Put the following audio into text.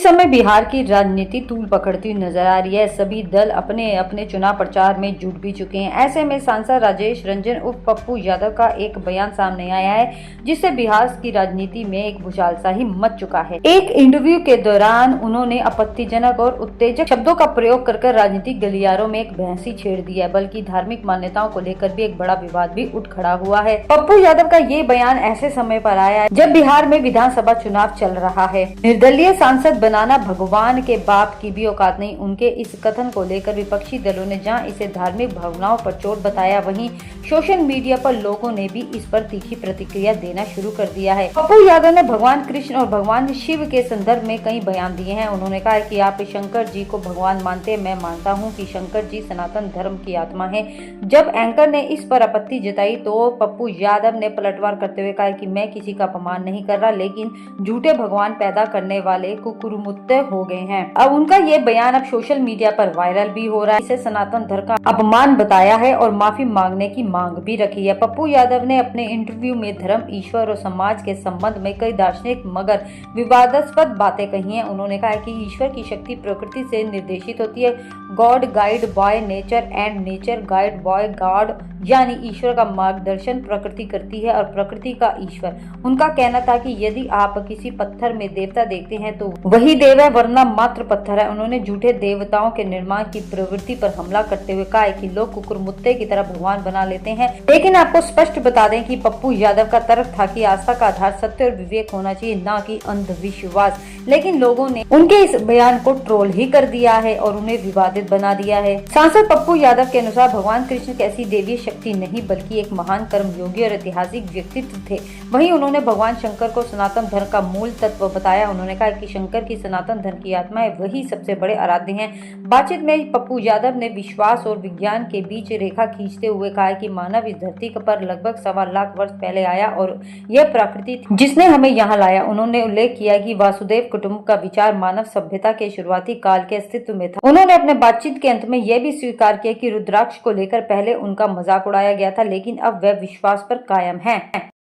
समय बिहार की राजनीति तूल पकड़ती हुई नजर आ रही है। सभी दल अपने अपने चुनाव प्रचार में जुट भी चुके हैं। ऐसे में सांसद राजेश रंजन उर्फ पप्पू यादव का एक बयान सामने आया है, जिससे बिहार की राजनीति में एक भूचाल सा ही मच चुका है। एक इंटरव्यू के दौरान उन्होंने आपत्तिजनक और उत्तेजक शब्दों का प्रयोग कर राजनीतिक गलियारों में एक बहस ही छेड़ दी है, बल्कि धार्मिक मान्यताओं को लेकर भी एक बड़ा विवाद भी उठ खड़ा हुआ है। पप्पू यादव का ये बयान ऐसे समय पर आया है जब बिहार में विधानसभा चुनाव चल रहा है। निर्दलीय सांसद बनाना भगवान के बाप की भी औकात नहीं। उनके इस कथन को लेकर विपक्षी दलों ने जहां इसे धार्मिक भावनाओं पर चोट बताया, वहीं सोशल मीडिया पर लोगों ने भी इस पर तीखी प्रतिक्रिया देना शुरू कर दिया है। पप्पू यादव ने भगवान कृष्ण और भगवान शिव के संदर्भ में कई बयान दिए हैं। उन्होंने कहा कि आप शंकर जी को भगवान मानते हैं, मैं मानता हूं कि शंकर जी सनातन धर्म की आत्मा है। जब एंकर ने इस पर आपत्ति जताई तो पप्पू यादव ने पलटवार करते हुए कहा कि मैं किसी का अपमान नहीं कर रहा, लेकिन झूठे भगवान पैदा करने वाले कुकुरमुत्ते हो गए हैं। अब उनका ये बयान अब सोशल मीडिया पर वायरल भी हो रहा है। इसे सनातन धर्म का अपमान बताया है और माफी मांगने की मांग भी रखी है। पप्पू यादव ने अपने इंटरव्यू में धर्म, ईश्वर और समाज के संबंध में कई दार्शनिक मगर विवादास्पद बातें कही हैं। उन्होंने कहा कि ईश्वर की शक्ति प्रकृति से निर्देशित होती है। God guide by nature and nature guide by God, यानी ईश्वर का मार्गदर्शन प्रकृति करती है और प्रकृति का ईश्वर। उनका कहना था कि यदि आप किसी पत्थर में देवता देखते हैं तो वही देव है, वरना मात्र पत्थर है। उन्होंने झूठे देवताओं के निर्माण की प्रवृत्ति पर हमला करते हुए कहा कि लोग कुकुरमुत्ते की तरह भगवान बना लेते हैं। लेकिन आपको स्पष्ट बता दें कि पप्पू यादव का तर्क था कि आस्था का आधार सत्य और विवेक होना चाहिए, न कि अंधविश्वास। लेकिन लोगों ने उनके इस बयान को ट्रोल ही कर दिया है और उन्हें विवादित बना दिया है। सांसद पप्पू यादव के अनुसार भगवान कृष्ण कैसी देवीय शक्ति नहीं, बल्कि एक महान कर्मयोगी और ऐतिहासिक व्यक्तित्व थे। वहीं उन्होंने भगवान शंकर को सनातन धर्म का मूल तत्व बताया। उन्होंने कहा कि शंकर की सनातन धर्म की आत्मा है, वही सबसे बड़े आराध्य हैं। बातचीत में पप्पू यादव ने विश्वास और विज्ञान के बीच रेखा खींचते हुए कहा कि मानव इस धरती पर लगभग 1.25 लाख वर्ष पहले आया और यह प्रकृति थी जिसने हमें यहाँ लाया। उन्होंने उल्लेख किया कि वासुदेव कुटुंब का विचार मानव सभ्यता के शुरुआती काल के अस्तित्व में था। उन्होंने अपने बातचीत के अंत में यह भी स्वीकार किया कि रुद्राक्ष को लेकर पहले उनका मजाक उड़ाया गया था, लेकिन अब वह विश्वास पर कायम है।